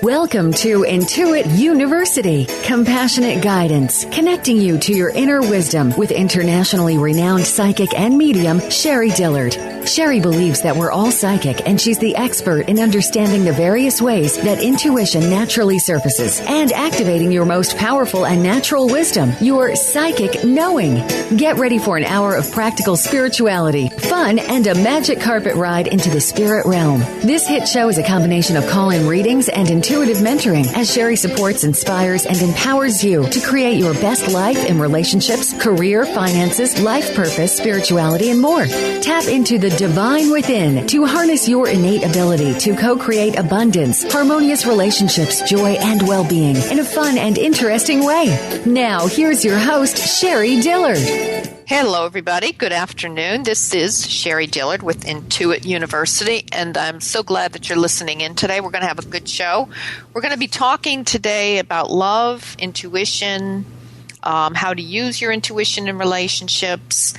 Welcome to Intuit YOUniversity, compassionate guidance, connecting you to your inner wisdom with internationally renowned psychic and medium, Sherrie Dillard. Sherrie believes that we're all psychic, and she's the expert in understanding the various ways that intuition naturally surfaces and activating your most powerful and natural wisdom, your psychic knowing. Get ready for an hour of practical spirituality, fun, and a magic carpet ride into the spirit realm. This hit show is a combination of call-in readings and intuitive mentoring as Sherrie supports, inspires, and empowers you to create your best life in relationships, career, finances, life purpose, spirituality, and more. Tap into the divine within to harness your innate ability to co-create abundance, harmonious relationships, joy, and well-being in a fun and interesting way. Now, here's your host, Sherrie Dillard. Hello, everybody. Good afternoon. This is Sherrie Dillard with Intuit YOUniversity, and I'm so glad that you're listening in today. We're going to have a good show. We're going to be talking today about love, intuition, how to use your intuition in relationships.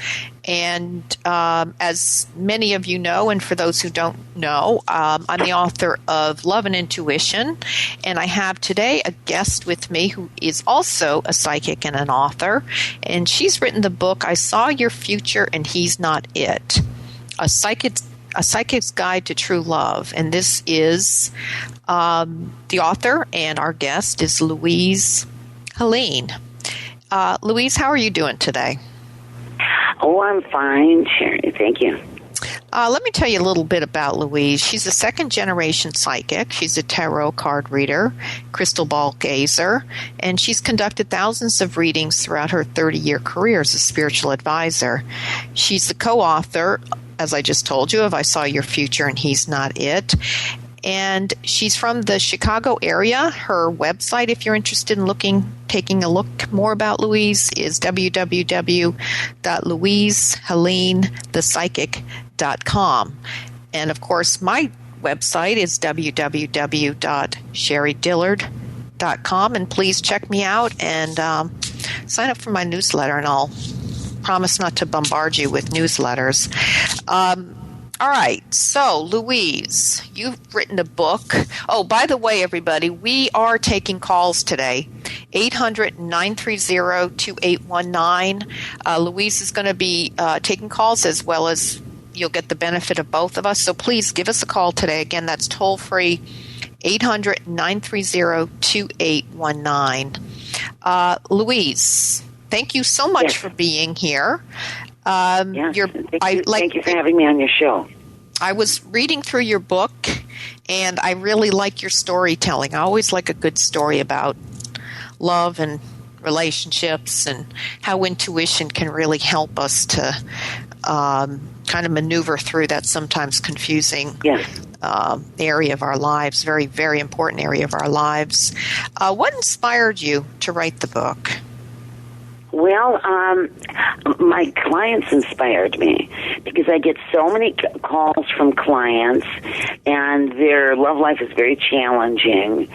And as many of you know, and for those who don't know, I'm the author of Love and Intuition, and I have today a guest with me who is also a psychic and an author, and she's written the book, I Saw Your Future and He's Not It, a psychic's guide to true love. And this is the author, and our guest is Louise Helene. Louise, how are you doing today? Oh, I'm fine, Sherrie. Thank you. Let me tell you a little bit about Louise. She's a second-generation psychic. She's a tarot card reader, crystal ball gazer, and she's conducted thousands of readings throughout her 30-year career as a spiritual advisor. She's the co-author, as I just told you, of I Saw Your Future and He's Not It. And she's from the Chicago area. Her website, if you're interested in taking a look more about Louise, is www.louiseheleneThePsychic.com. And of course, my website is www.sherriedillard.com. And please check me out and sign up for my newsletter, and I'll promise not to bombard you with newsletters. All right, so Louise, you've written a book. Oh, by the way, everybody, we are taking calls today, 800-930-2819. Louise is going to be taking calls, as well as you'll get the benefit of both of us. So please give us a call today. Again, that's toll-free, 800-930-2819. Louise, thank you so much for being here. Thank you for having me on your show. I was reading through your book, and I really like your storytelling. I always like a good story about love and relationships and how intuition can really help us to kind of maneuver through that sometimes confusing area of our lives, very, very important area of our lives. What inspired you to write the book? Well, my clients inspired me because I get so many calls from clients, and their love life is very challenging,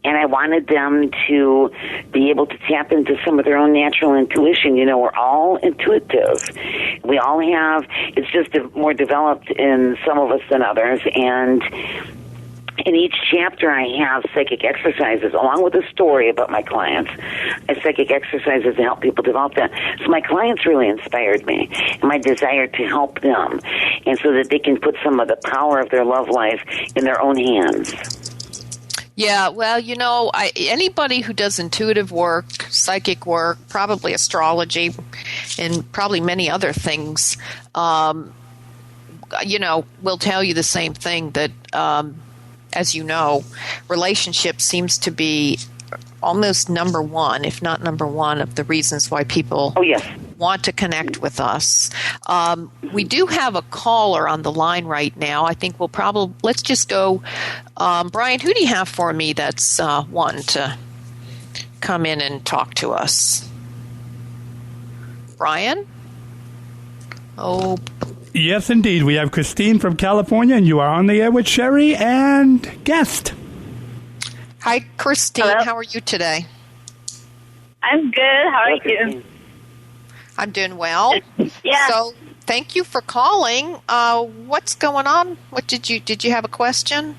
and I wanted them to be able to tap into some of their own natural intuition. You know, we're all intuitive. We all have, it's just more developed in some of us than others, and in each chapter, I have psychic exercises, along with a story about my clients, psychic exercises to help people develop that. So my clients really inspired me, and my desire to help them, and so that they can put some of the power of their love life in their own hands. Yeah, well, you know, anybody who does intuitive work, psychic work, probably astrology, and probably many other things, you know, will tell you the same thing, that as you know, relationship seems to be almost number one, if not number one, of the reasons why people want to connect with us. We do have a caller on the line right now. I think we'll probably, let's just go. Brian, who do you have for me that's wanting to come in and talk to us? Brian? Oh, yes, indeed. We have Christine from California, and you are on the air with Sherrie and guest. Hi, Christine. Hello? How are you today? I'm good. How are you? I'm doing well. Yeah. So, thank you for calling. What's going on? Did you have a question?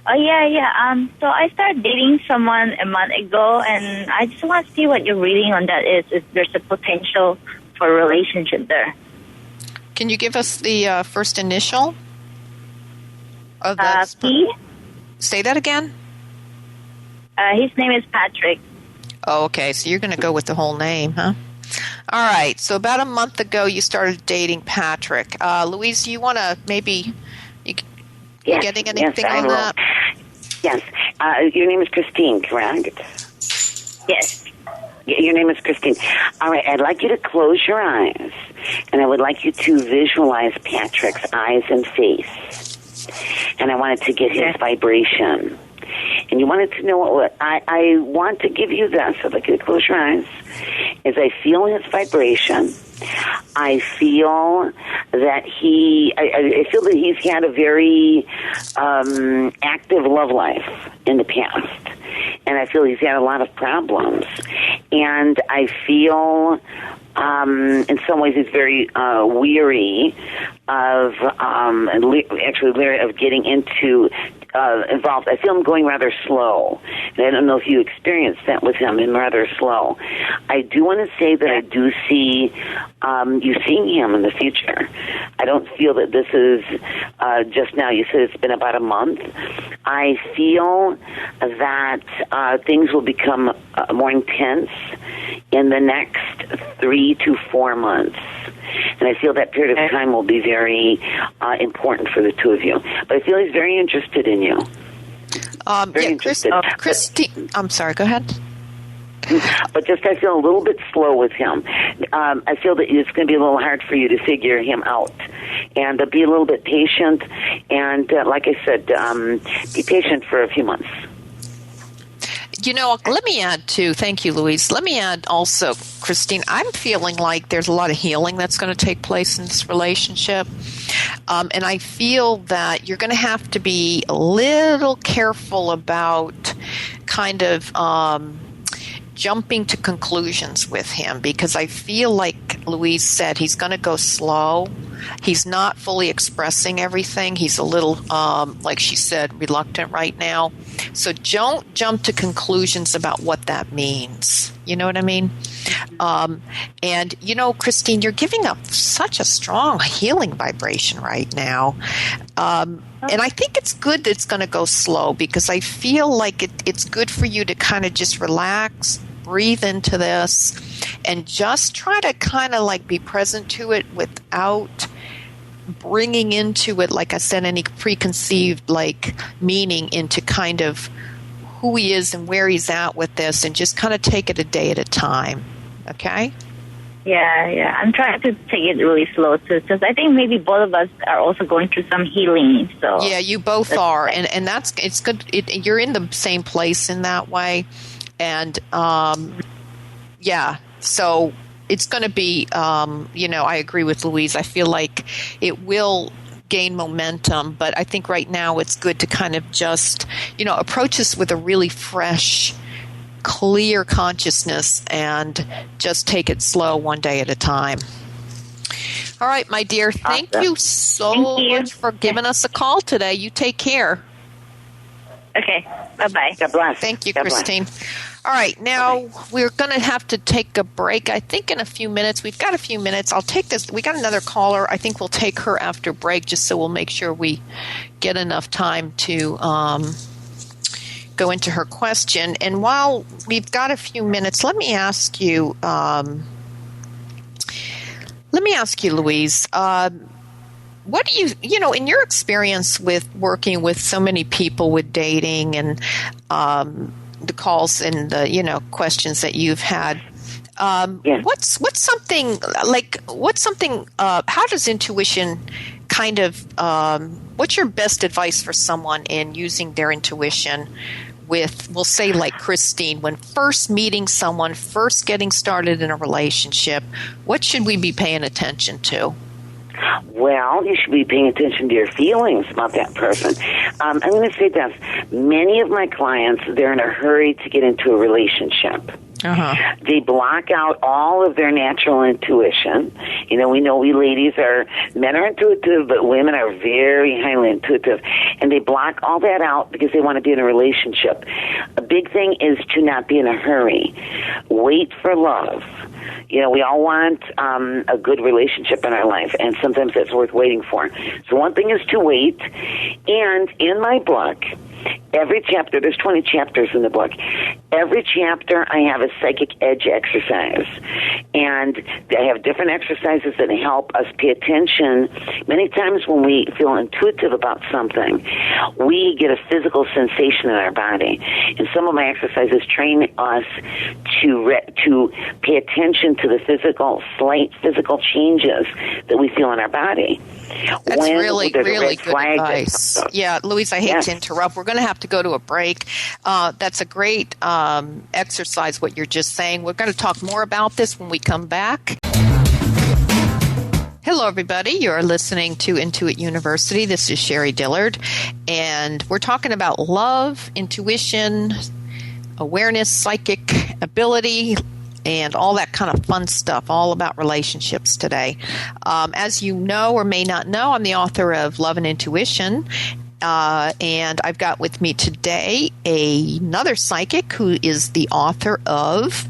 Oh, yeah. So I started dating someone a month ago, and I just want to see what your reading on that is, if there's a potential for a relationship there. Can you give us the first initial of the P. Say that again? His name is Patrick. Oh, okay. So you're going to go with the whole name, huh? All right. So about a month ago, you started dating Patrick. Louise, do you want to maybe... You getting anything on that? Yes. Your name is Christine, correct? Yes. Your name is Christine. All right. I'd like you to close your eyes, and I would like you to visualize Patrick's eyes and face. And I wanted to get his vibration. And you wanted to know what I want to give you this. I'd like you to close your eyes. As I feel his vibration, I feel that I feel that he's had a very active love life in the past. And I feel he's had a lot of problems. And I feel in some ways he's very weary of getting into involved. I feel him going rather slow. And I don't know if you experienced that with him, rather slow. I do want to say that I do see you seeing him in the future. I don't feel that this is just now. You said it's been about a month. I feel that things will become more intense in the next 3 to 4 months. And I feel that period of time will be very important for the two of you. But I feel he's very interested in you. Very interested. Christine, I'm sorry, go ahead. But just I feel a little bit slow with him. I feel that it's going to be a little hard for you to figure him out. And be a little bit patient. And like I said, be patient for a few months. You know, let me add too, thank you, Louise. Let me add also, Christine, I'm feeling like there's a lot of healing that's going to take place in this relationship. And I feel that you're going to have to be a little careful about kind of jumping to conclusions with him, because I feel like Louise said he's going to go slow. He's not fully expressing everything. He's a little, like she said, reluctant right now. So don't jump to conclusions about what that means. You know what I mean? And, you know, Christine, you're giving up such a strong healing vibration right now. And I think it's good that it's going to go slow, because I feel like it's good for you to kind of just relax, breathe into this, and just try to kind of like be present to it without bringing into it, like I said, any preconceived like meaning into kind of who he is and where he's at with this, and just kind of take it a day at a time. Okay? Yeah. I'm trying to take it really slow too, because I think maybe both of us are also going through some healing. So yeah, you both are, and it's good. You're in the same place in that way, and so it's going to be. I agree with Louise. I feel like it will gain momentum, but I think right now it's good to kind of just approach this with a really fresh, clear consciousness and just take it slow one day at a time. All right, my dear. Thank you so much for giving us a call today. You take care. Okay. Bye-bye. God bless. Thank you, God Christine. Bless. All right, now we're going to have to take a break, I think, in a few minutes. We've got a few minutes. I'll take this. We got another caller. I think we'll take her after break, just so we'll make sure we get enough time to go into her question. And while we've got a few minutes, let me ask you, Louise, what do you in your experience with working with so many people with dating and the calls and the questions that you've had, what's something how does intuition kind of what's your best advice for someone in using their intuition with, we'll say, like Christine, when first meeting someone, first getting started in a relationship? What should we be paying attention to? Well, you should be paying attention to your feelings about that person. I'm going to say this. Many of my clients, they're in a hurry to get into a relationship. They block out all of their natural intuition. We know we ladies men are intuitive, but women are very highly intuitive. And they block all that out because they want to be in a relationship. A big thing is to not be in a hurry. Wait for love. We all want a good relationship in our life, and sometimes that's worth waiting for. So one thing is to wait. And in my book, every chapter, there's 20 chapters in the book. Every chapter I have a psychic edge exercise. And I have different exercises that help us pay attention. Many times when we feel intuitive about something, we get a physical sensation in our body. And some of my exercises train us to pay attention to the slight physical changes that we feel in our body. That's really good advice. Yeah, Louise, I hate to interrupt. We're going to have to go to a break. That's a great exercise, what you're just saying. We're going to talk more about this when we come back. Hello, everybody. You're listening to Intuit University. This is Sherrie Dillard, and we're talking about love, intuition, awareness, psychic ability, and all that kind of fun stuff, all about relationships today. As you know or may not know, I'm the author of Love and Intuition, and I've got with me today another psychic who is the author of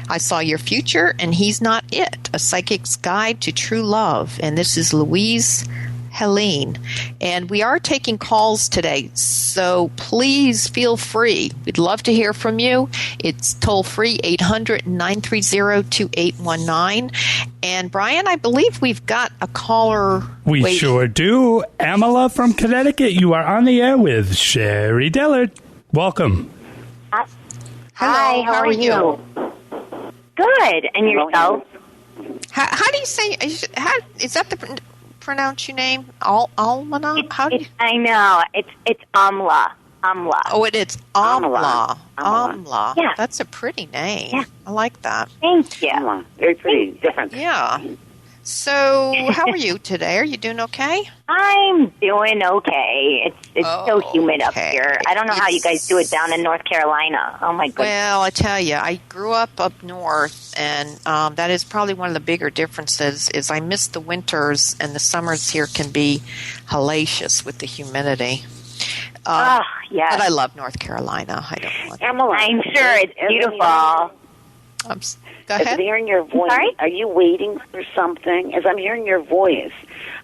I Saw Your Future and He's Not It, A Psychic's Guide to True Love. And this is Louise Helene. And we are taking calls today, so please feel free. We'd love to hear from you. It's toll-free, 800-930-2819. And Brian, I believe we've got a caller We waiting. Sure do. Amala from Connecticut, you are on the air with Sherrie Dillard. Welcome. Hi, how are you? Good. And yourself? How do you say, is that the pronounce your name? Almana? I know. It's Amla. Oh, it's Amla. Amla. Yeah. That's a pretty name. Yeah. I like that. Thank you. Amla. Very pretty. Different. Yeah. So, how are you today? Are you doing okay? I'm doing okay. It's so humid up here. I don't know how you guys do it down in North Carolina. Oh, my goodness. Well, I tell you, I grew up north, and that is probably one of the bigger differences is I miss the winters, and the summers here can be hellacious with the humidity. Yes. But I love North Carolina. I don't want Amala, I'm sure it's beautiful. Go As ahead. I'm hearing your voice, Sorry? are you waiting for something? As I'm hearing your voice,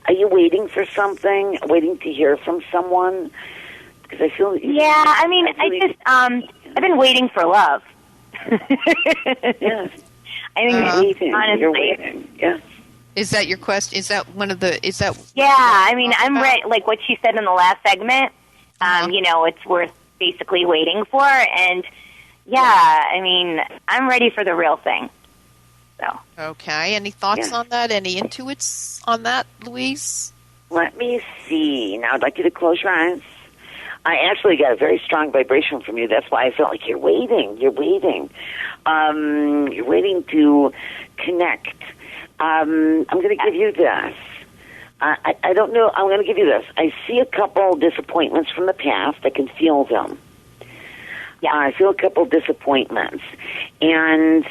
are you waiting for something? Waiting to hear from someone? Because I feel. Yeah, I mean, I've been waiting for love. Yes. I think Waiting. honestly. You're waiting. Yeah. Is that your question? Is that one of the? Is that? Yeah, I mean, I'm ready. Like what she said in the last segment. It's worth basically waiting for, and yeah, I mean, I'm ready for the real thing. So. Okay. Any thoughts on that? Any intuits on that, Louise? Let me see. Now, I'd like you to close your eyes. I actually got a very strong vibration from you. That's why I felt like you're waiting. You're waiting. You're waiting to connect. I'm going to give you this. I don't know. I'm going to give you this. I see a couple disappointments from the past. I can feel them. Yeah, I feel a couple disappointments. And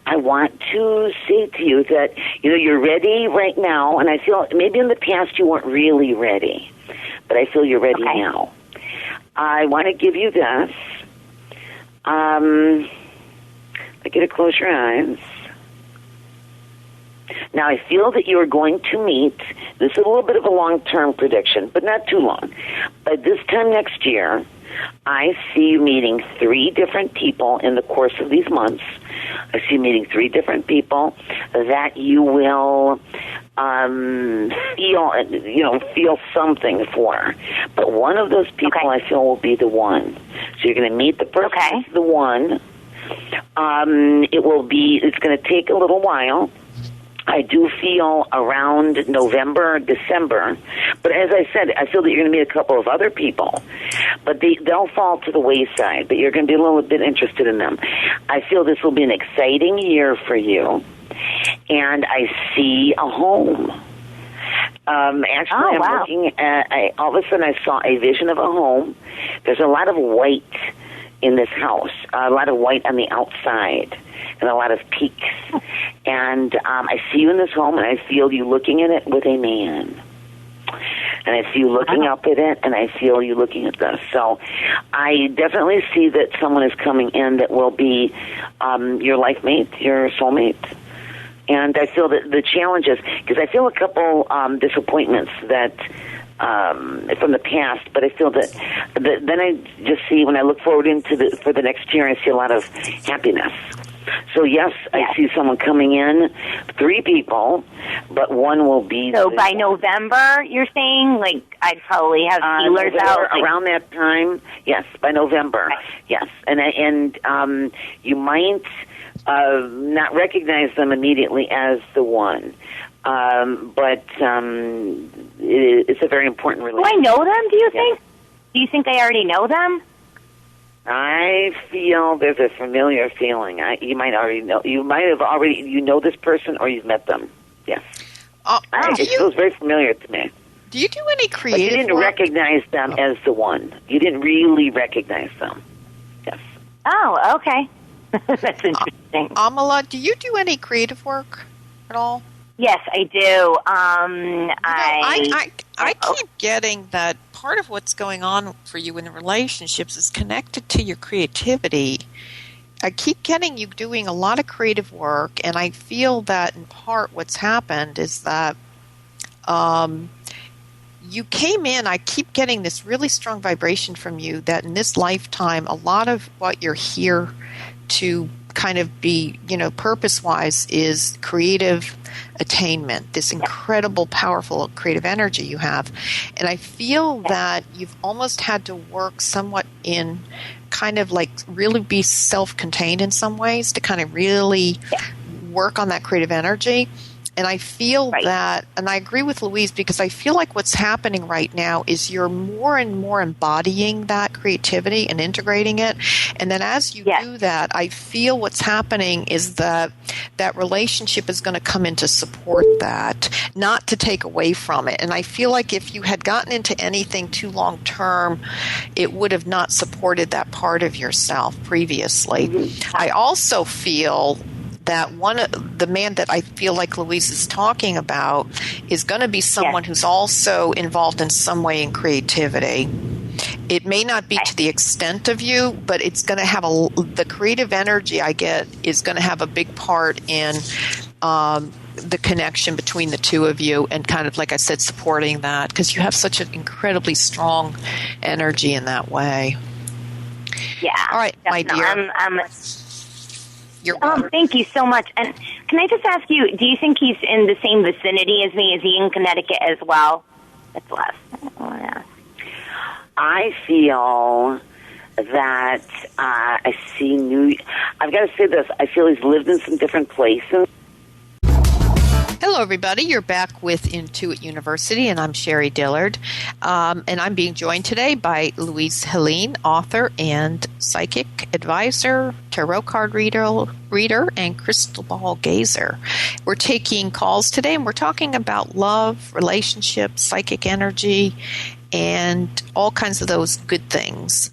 I want to say to you that, you're ready right now. And I feel maybe in the past you weren't really ready. But I feel you're ready now. I want to give you this. I get to close your eyes. Now, I feel that you are going to meet, this is a little bit of a long-term prediction, but not too long. By this time next year, I see you meeting 3 different people in the course of these months. I see you meeting 3 different people that you will feel something for. But one of those people I feel will be the one. So you're going to meet the person that's the one. It's going to take a little while. I do feel around November, December. But as I said, I feel that you're going to meet a couple of other people. But they'll fall to the wayside, but you're going to be a little bit interested in them. I feel this will be an exciting year for you. And I see a home. I'm looking at, all of a sudden I saw a vision of a home. There's a lot of white in this house. A lot of white on the outside and a lot of peaks. And I see you in this home, and I feel you looking at it with a man. And I see you looking up at it, and I feel you looking at this. So I definitely see that someone is coming in that will be your life mate, your soulmate. And I feel that the challenges, because I feel a couple disappointments that from the past, but I feel that then I just see, when I look forward for the next year, I see a lot of happiness. So yes, I see someone coming in, 3 people, but one will be. So by November, you're saying, like, I'd probably have feelers out around that time. Yes, by November. Right. Yes, and you might not recognize them immediately as the one, but it's a very important relationship. Do I know them? Do you think? Do you think I already know them? I feel there's a familiar feeling. You might already know. You might have already know this person, or you've met them. Yes. It feels very familiar to me. Do you do any creative? But you didn't recognize them as the one. You didn't really recognize them. Yes. Oh, okay. That's interesting. Amala, do you do any creative work at all? Yes, I do. I keep getting that part of what's going on for you in the relationships is connected to your creativity. I keep getting you doing a lot of creative work, and I feel that in part what's happened is that you came in, I keep getting this really strong vibration from you that in this lifetime, a lot of what you're here to kind of be, purpose-wise is creative attainment, this incredible, powerful creative energy you have. And I feel that you've almost had to work somewhat in kind of like really be self-contained in some ways to kind of really work on that creative energy. And I feel that, and I agree with Louise, because I feel like what's happening right now is you're more and more embodying that creativity and integrating it. And then as you do that, I feel what's happening is that relationship is going to come in to support that, not to take away from it. And I feel like if you had gotten into anything too long term, it would have not supported that part of yourself previously. Mm-hmm. I also feel that the man that I feel like Louise is talking about is going to be someone who's also involved in some way in creativity. It may not be to the extent of you, but it's going to have the creative energy I get is going to have a big part in the connection between the two of you, and kind of, like I said, supporting that, because you have such an incredibly strong energy in that way. Yeah. All right, my dear. Thank you so much. And can I just ask you, do you think he's in the same vicinity as me? Is he in Connecticut as well? That's the last thing I want to ask. I feel that I see I've got to say this. I feel he's lived in some different places. Hello, everybody. You're back with Intuit University, and I'm Sherrie Dillard. And I'm being joined today by Louise Helene, author and psychic advisor, tarot card reader, and crystal ball gazer. We're taking calls today, and we're talking about love, relationships, psychic energy, and all kinds of those good things.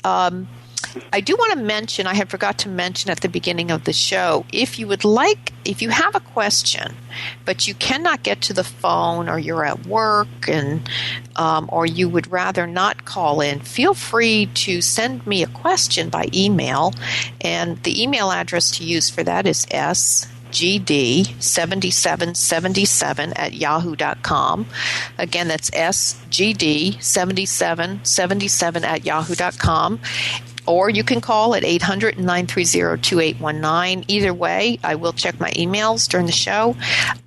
I do want to mention, I had forgot to mention at the beginning of the show, if you have a question, but you cannot get to the phone, or you're at work, and or you would rather not call in, feel free to send me a question by email. And the email address to use for that is sgd7777 @yahoo.com. Again, that's sgd7777 @yahoo.com. Or you can call at 800-930-2819. Either way, I will check my emails during the show.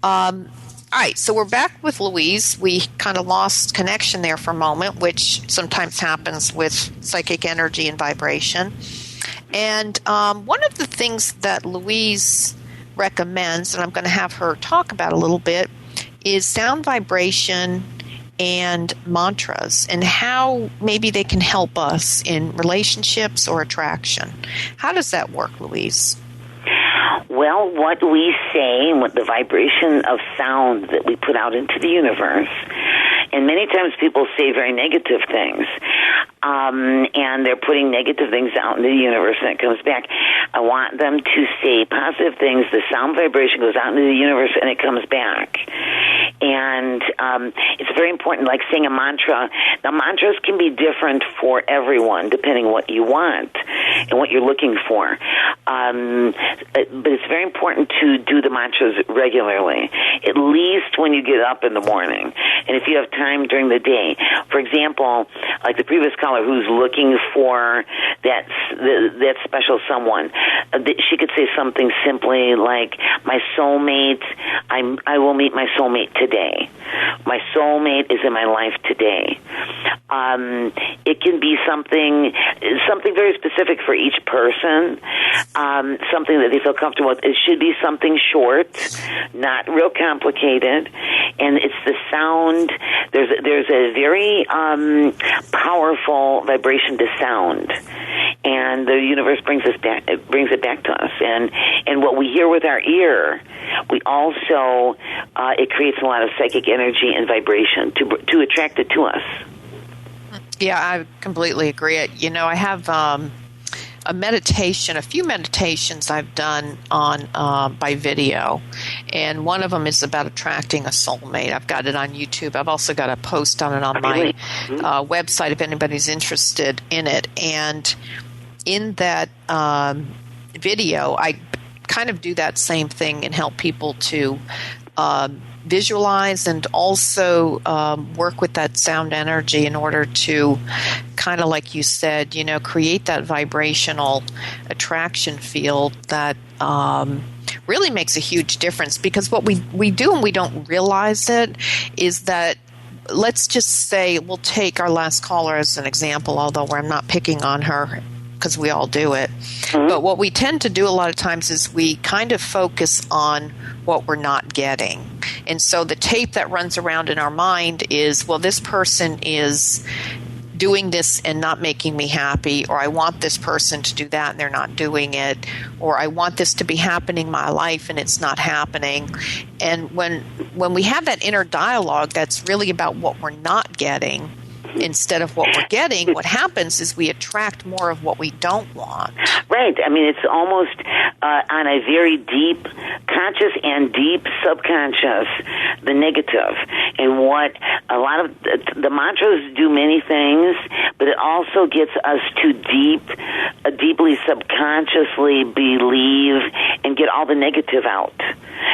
All right, so we're back with Louise. We kind of lost connection there for a moment, which sometimes happens with psychic energy and vibration. And one of the things that Louise recommends, and I'm going to have her talk about a little bit, is sound vibration and mantras, and how maybe they can help us in relationships or attraction. How does that work, Louise? Well, what we say and what the vibration of sound that we put out into the universe, and many times people say very negative things, and they're putting negative things out into the universe and it comes back. I want them to say positive things. The sound vibration goes out into the universe and it comes back. And it's very important, like saying a mantra. Now, mantras can be different for everyone, depending what you want and what you're looking for. But it's very important to do the mantras regularly, at least when you get up in the morning. And if you have time during the day. For example, like the previous caller who's looking for that special someone, she could say something simply like, my soulmate, I will meet my soulmate today. My soulmate is in my life today. It can be something very specific for each person, something that they feel comfortable with. It should be something short, not real complicated, and it's the sound. There's a very powerful vibration to sound, and the universe brings it back to us. And what we hear with our ear, we also it creates a lot of psychic energy and vibration to attract it to us. Yeah, I completely agree. I have a few meditations I've done on by video, and one of them is about attracting a soulmate. I've got it on YouTube. I've also got a post on it on my website if anybody's interested in it. And in that video, I kind of do that same thing and help people to visualize and also work with that sound energy in order to kind of, like you said, create that vibrational attraction field that really makes a huge difference. Because what we do and we don't realize it is that, let's just say, we'll take our last caller as an example, although I'm not picking on her because we all do it. Mm-hmm. But what we tend to do a lot of times is we kind of focus on what we're not getting. And so the tape that runs around in our mind is, well, this person is doing this and not making me happy, or I want this person to do that and they're not doing it, or I want this to be happening in my life and it's not happening. And when we have that inner dialogue that's really about what we're not getting instead of what we're getting, what happens is we attract more of what we don't want. Right. I mean, it's almost on a very deep conscious and deep subconscious, the negative. And what a lot of the mantras do many things, but it also gets us to deeply subconsciously believe and get all the negative out.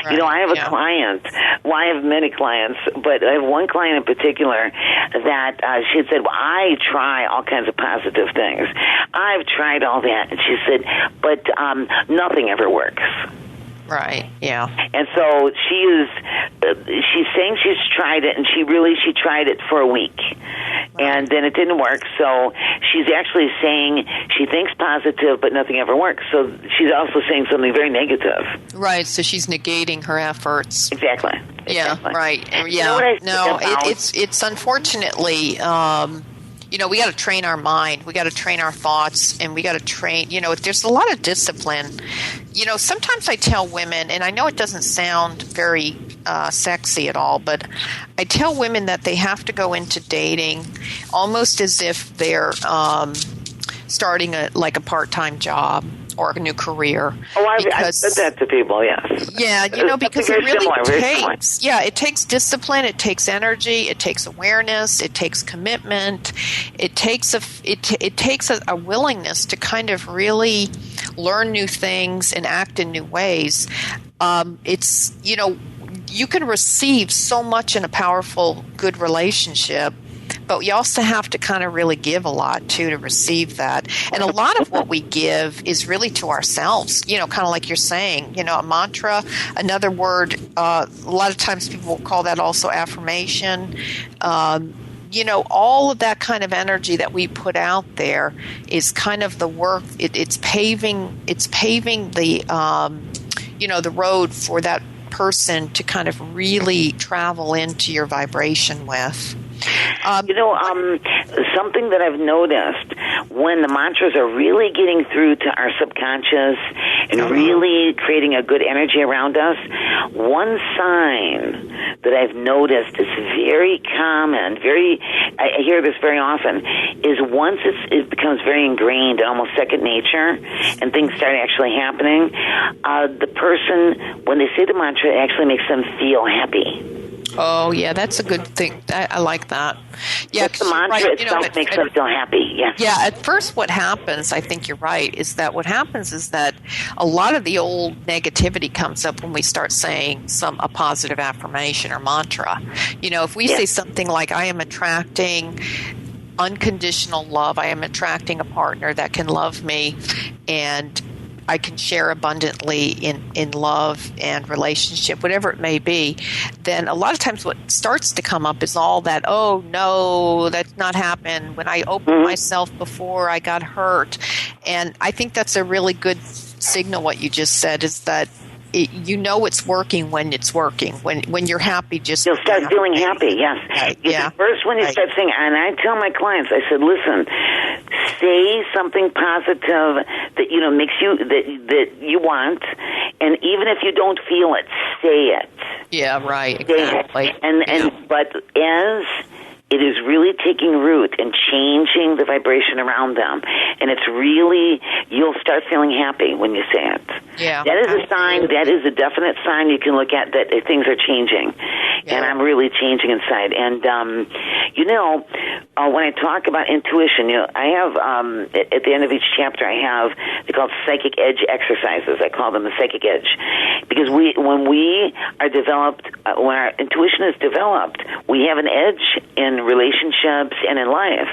Right. I have a client. Well, I have many clients, but I have one client in particular that she had said, well, I try all kinds of positive things. I've tried all that. And she said, but nothing ever works. Right, yeah. And so she's saying she's tried it, and she tried it for a week. Right. And then it didn't work, so she's actually saying she thinks positive, but nothing ever works. So she's also saying something very negative. Right, so she's negating her efforts. Exactly. Yeah, right. Yeah. It's unfortunately, we got to train our mind. We got to train our thoughts, and we got to train, there's a lot of discipline. Sometimes I tell women, and I know it doesn't sound very sexy at all, but I tell women that they have to go into dating almost as if they're starting a part-time job or a new career. Oh, I've said that to people, yes. Yeah, because it really takes discipline, it takes energy, it takes awareness, it takes commitment, it takes a willingness to kind of really learn new things and act in new ways. You can receive so much in a powerful, good relationship, but we also have to kind of really give a lot, too, to receive that. And a lot of what we give is really to ourselves, kind of like you're saying, a mantra, another word. A lot of times people will call that also affirmation. All of that kind of energy that we put out there is kind of the work. It's paving the, the road for that person to kind of really travel into your vibration with. Something that I've noticed when the mantras are really getting through to our subconscious and really creating a good energy around us. One sign that I've noticed is very common, I hear this very often, is once it becomes very ingrained and almost second nature, and things start actually happening, the person, when they say the mantra, it actually makes them feel happy. Oh, yeah, that's a good thing. I like that. Yeah, the mantra itself makes them feel happy. Yes. Yeah, at first what happens, I think you're right, is that what happens is that a lot of the old negativity comes up when we start saying a positive affirmation or mantra. If we say something like, I am attracting unconditional love, I am attracting a partner that can love me, and I can share abundantly in love and relationship, whatever it may be, then a lot of times what starts to come up is all that, oh, no, that's not happened. When I opened myself before, I got hurt. And I think that's a really good signal, what you just said, is that it's working when it's working. When you're happy, you'll start feeling happy. Yes. Right. First, when you start saying, and I tell my clients, I said, listen, say something positive that makes you that you want, and even if you don't feel it, say it. Yeah. Right. Exactly. But as it is really taking root and changing the vibration around them. And it's really, you'll start feeling happy when you say it. Yeah. That is a sign, that is a definite sign you can look at that things are changing. Yeah. And I'm really changing inside. And, when I talk about intuition, I have, at the end of each chapter, they're called psychic edge exercises. I call them the psychic edge. Because when we are developed, when our intuition is developed, we have an edge in relationships and in life,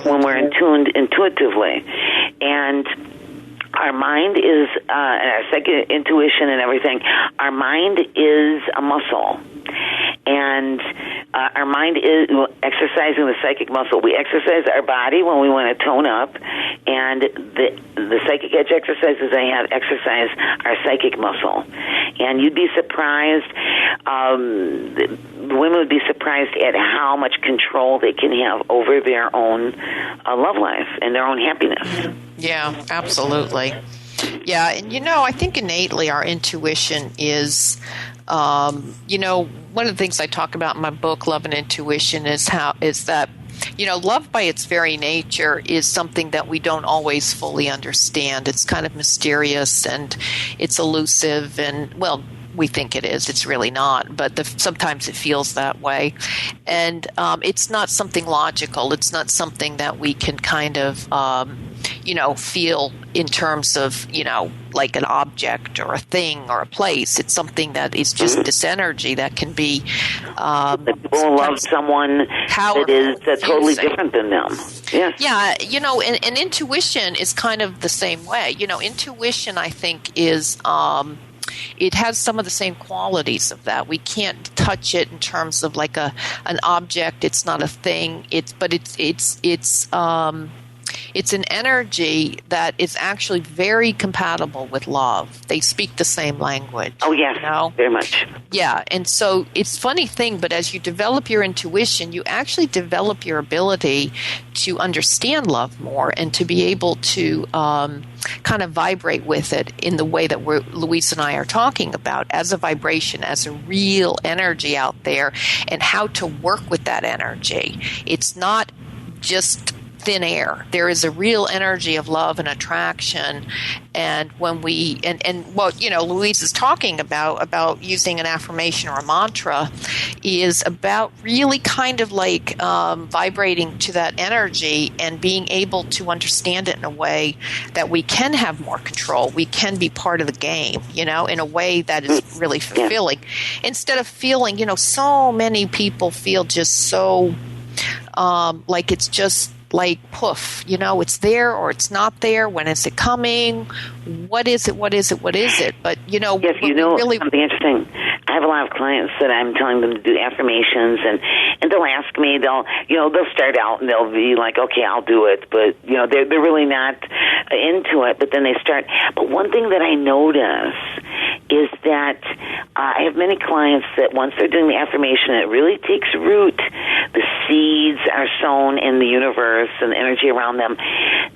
when we're tuned intuitively. And our mind is, our psychic intuition and everything, our mind is a muscle. And our mind is exercising the psychic muscle. We exercise our body when we want to tone up, and the psychic edge exercises I have exercise our psychic muscle. And you'd be surprised, the women would be surprised at how much control they can have over their own love life and their own happiness. Yeah, absolutely. Yeah, and I think innately our intuition is, one of the things I talk about in my book, Love and Intuition, is that love by its very nature is something that we don't always fully understand. It's kind of mysterious and it's elusive, and we think it is. It's really not, but sometimes it feels that way. And it's not something logical. It's not something that we can kind of, feel in terms of, like an object or a thing or a place. It's something that is just this energy that can be... people love someone that is totally different than them. Yeah. Yeah, and intuition is kind of the same way. Intuition, I think, is... it has some of the same qualities of that. We can't touch it in terms of like an object. It's not a thing. It's an energy that is actually very compatible with love. They speak the same language. Oh, yes, very much. Yeah, and so it's a funny thing, but as you develop your intuition, you actually develop your ability to understand love more and to be able to kind of vibrate with it in the way that Louise and I are talking about, as a vibration, as a real energy out there, and how to work with that energy. It's not just thin air. There is a real energy of love and attraction, and when we and what Louise is talking about using an affirmation or a mantra is about really kind of like vibrating to that energy and being able to understand it in a way that we can have more control. We can be part of the game, in a way that is really fulfilling. Instead of feeling, so many people feel just so like it's just like poof, it's there or it's not there. When is it coming? What is it? What is it? What is it? But yes, really something interesting. I have a lot of clients that I'm telling them to do affirmations, and they'll ask me. They'll start out and they'll be like, okay, I'll do it, but they're really not into it. But then they start. But one thing that I notice is that I have many clients that once they're doing the affirmation, it really takes root. The seeds are sown in the universe and the energy around them.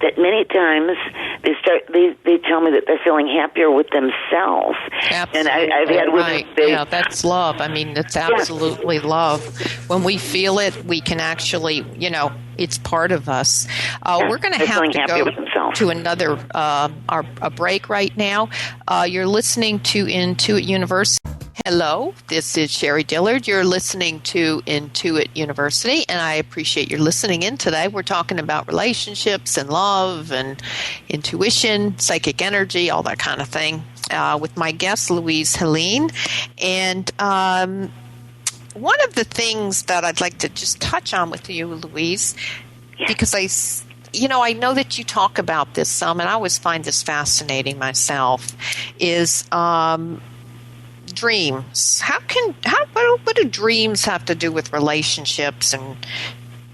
that many times they tell me that they're feeling happier with themselves. Absolutely. And I've had women say, yeah, that's love. I mean, it's absolutely love. When we feel it, we can actually, it's part of us. We're going to have to go to another a break right now. You're listening to Intuit University. Hello, this is Sherrie Dillard. You're listening to Intuit University, and I appreciate your listening in today. We're talking about relationships and love and intuition, psychic energy, all that kind of thing, with my guest, Louise Helene. And one of the things that I'd like to just touch on with you, Louise, because I know that you talk about this some, and I always find this fascinating myself, is dreams. What do dreams have to do with relationships and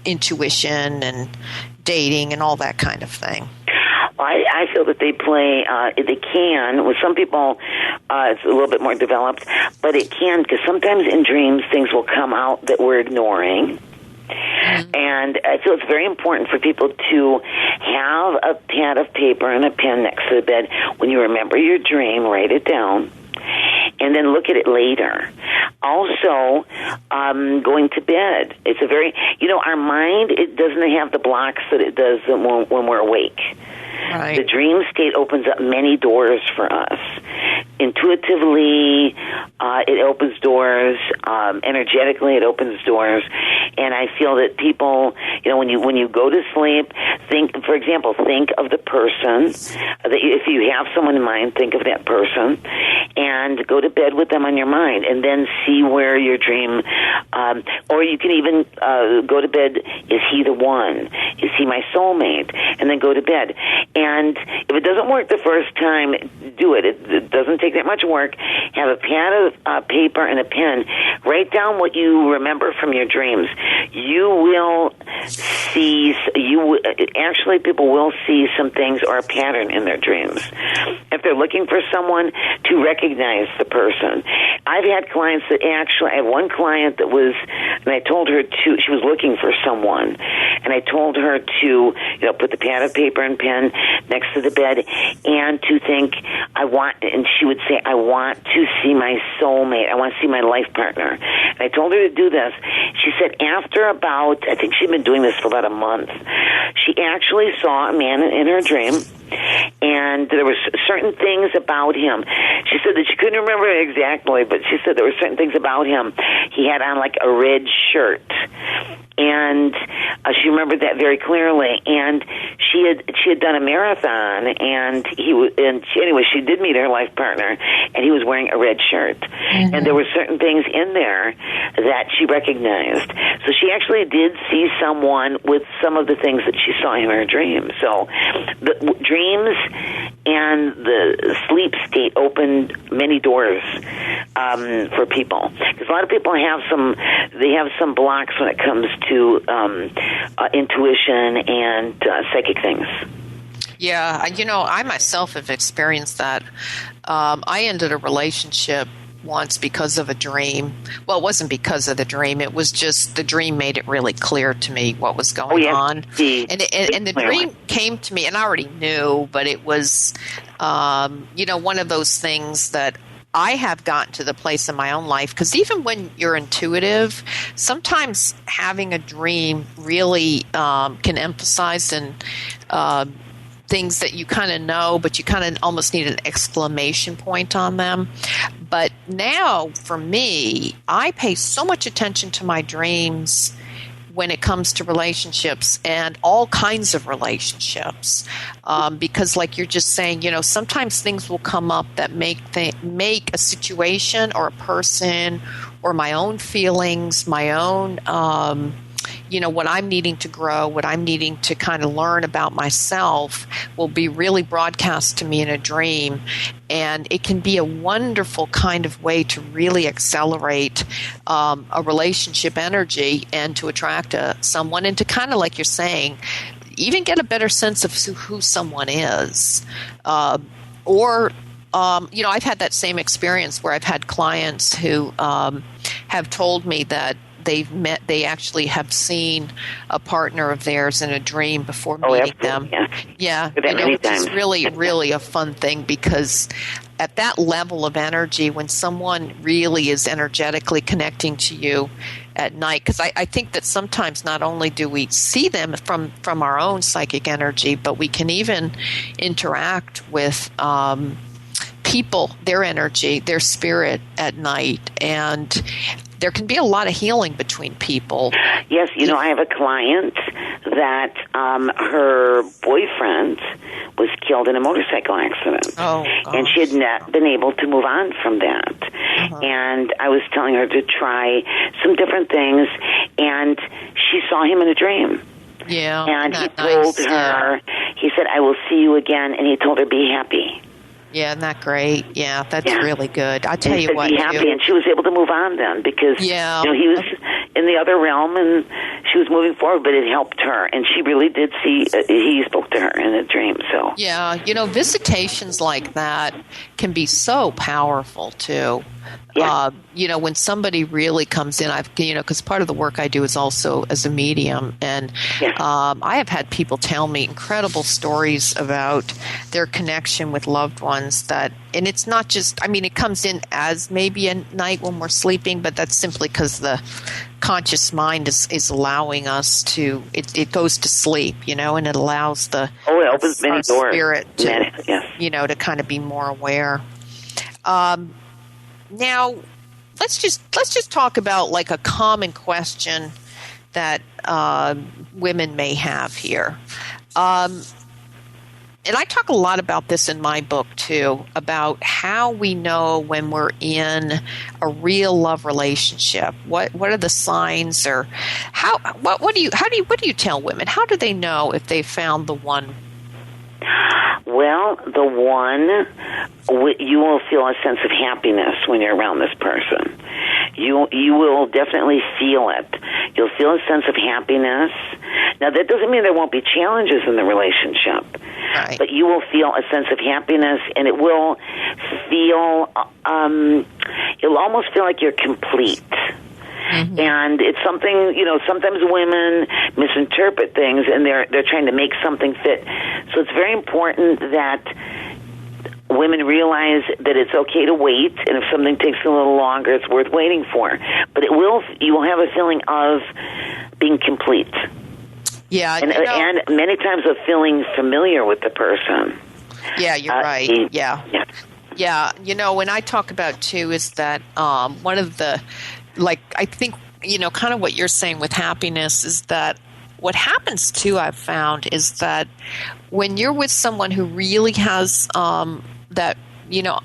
intuition and dating and all that kind of thing? I feel that they can. With some people, it's a little bit more developed, but it can, because sometimes in dreams things will come out that we're ignoring. And I feel it's very important for people to have a pad of paper and a pen next to the bed. When you remember your dream, write it down, and then look at it later. Also, going to bed. It's a very, our mind, it doesn't have the blocks that it does when we're awake. Right. The dream state opens up many doors for us. Intuitively, it opens doors. Energetically, it opens doors. And I feel that people, when you go to sleep, think of the person. If you have someone in mind, think of that person, and go to bed with them on your mind, and then see where your dream. Or you can even go to bed. Is he the one? Is he my soulmate? And then go to bed. And if it doesn't work the first time, do it. It doesn't take that much work. Have a pad of paper and a pen. Write down what you remember from your dreams. You will see. People will see some things or a pattern in their dreams. If they're looking for someone, to recognize the person. I've had clients that I had one client that was, and I told her she was looking for someone, and I told her to, put the pad of paper and pen next to the bed, and to think, and she would say, I want to see my soulmate. I want to see my life partner. And I told her to do this. She said after about, I think she'd been doing this for about a month, she actually saw a man in her dream, and there were certain things about him. She said that she couldn't remember it exactly, but she said there were certain things about him. He had on like a red shirt, and she remembered that very clearly. And she had done a marathon, and she did meet her life partner, and he was wearing a red shirt. Mm-hmm. And there were certain things in there that she recognized. So she actually did see someone with some of the things that she saw in her dream. So the dreams and the sleep state opened many doors for people, because a lot of people have some blocks when it comes to intuition and psychic things. Yeah, I myself have experienced that. I ended a relationship once because of a dream. Well, it wasn't because of the dream. It was just the dream made it really clear to me what was going on. And the dream came to me, and I already knew, but it was, one of those things that I have gotten to the place in my own life, because even when you're intuitive, sometimes having a dream really can emphasize things that you kind of know, but you kind of almost need an exclamation point on them. But now, for me, I pay so much attention to my dreams when it comes to relationships, and all kinds of relationships, because like you're just saying, sometimes things will come up that make a situation or a person or my own feelings, my own what I'm needing to grow, what I'm needing to kind of learn about myself will be really broadcast to me in a dream. And it can be a wonderful kind of way to really accelerate a relationship energy and to attract someone, and to kind of, like you're saying, even get a better sense of who someone is. I've had that same experience where I've had clients who have told me that they actually have seen a partner of theirs in a dream before meeting them. Yeah. Which is really, really a fun thing, because at that level of energy, when someone really is energetically connecting to you at night, because I think that sometimes not only do we see them from our own psychic energy, but we can even interact with people, their energy, their spirit at night, and there can be a lot of healing between people. Yes, I have a client that her boyfriend was killed in a motorcycle accident. Oh, gosh. And she had not been able to move on from that. Uh-huh. And I was telling her to try some different things, and she saw him in a dream. Yeah. And he told her, he said, "I will see you again," and he told her, "Be happy." Yeah, isn't that great? Yeah, that's really good. I tell you what, be happy, and she was able to move on then, because he was in the other realm, and she was moving forward. But it helped her, and she really did see. He spoke to her in a dream. So visitations like that can be so powerful too. Yeah. When somebody really comes in, because part of the work I do is also as a medium, and I have had people tell me incredible stories about their connection with loved ones and it's not just, it comes in as maybe a night when we're sleeping, but that's simply because the conscious mind is allowing us to, it goes to sleep, and it allows it opens many doors. Spirit to, to kind of be more aware. Now, let's just talk about like a common question that women may have here. And I talk a lot about this in my book too, about how we know when we're in a real love relationship. What are the signs, or what do you tell women? How do they know if they found the one? Well, the one, you will feel a sense of happiness when you're around this person. You will definitely feel it. You'll feel a sense of happiness. Now, that doesn't mean there won't be challenges in the relationship, right, but you will feel a sense of happiness, and it will feel, it'll almost feel like you're complete. Mm-hmm. And it's something, sometimes women misinterpret things, and they're trying to make something fit. So it's very important that women realize that it's okay to wait, and if something takes a little longer, it's worth waiting for. But you will have a feeling of being complete. Yeah, and many times of feeling familiar with the person. Yeah, you're right. Yeah. When I talk about too is that one of the, I think, kind of what you're saying with happiness is that what happens too, I've found, is that when you're with someone who really has that,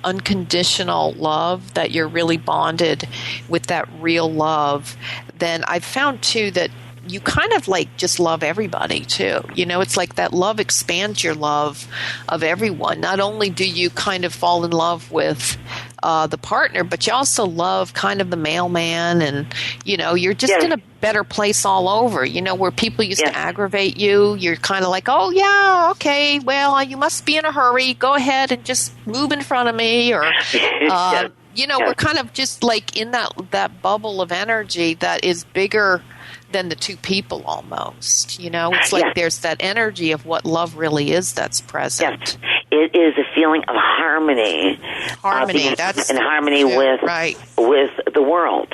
unconditional love, that you're really bonded with that real love, then I've found too that you kind of just love everybody too. It's like that love expands your love of everyone. Not only do you kind of fall in love with the partner, but you also love kind of the mailman, and you're just in a better place all over. Where people used to aggravate you, you're kind of like, oh yeah, okay, well, you must be in a hurry. Go ahead and just move in front of me, or we're kind of just in that bubble of energy that is bigger than the two people almost. It's like there's that energy of what love really is that's present. Yes. It is a feeling of harmony. That's in harmony with the world.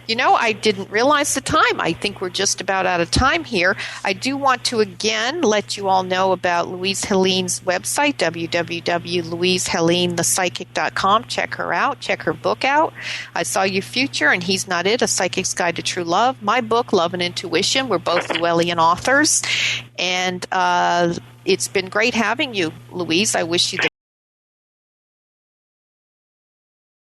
I didn't realize the time. I think we're just about out of time here. I do want to again let you all know about Louise Helene's website, www.louisehelenethepsychic.com. Check her out. Check her book out. I Saw Your Future and He's Not It, A Psychic's Guide to True Love. My book, Love and Intuition. We're both Llewellyn authors. And it's been great having you, Louise. I wish you the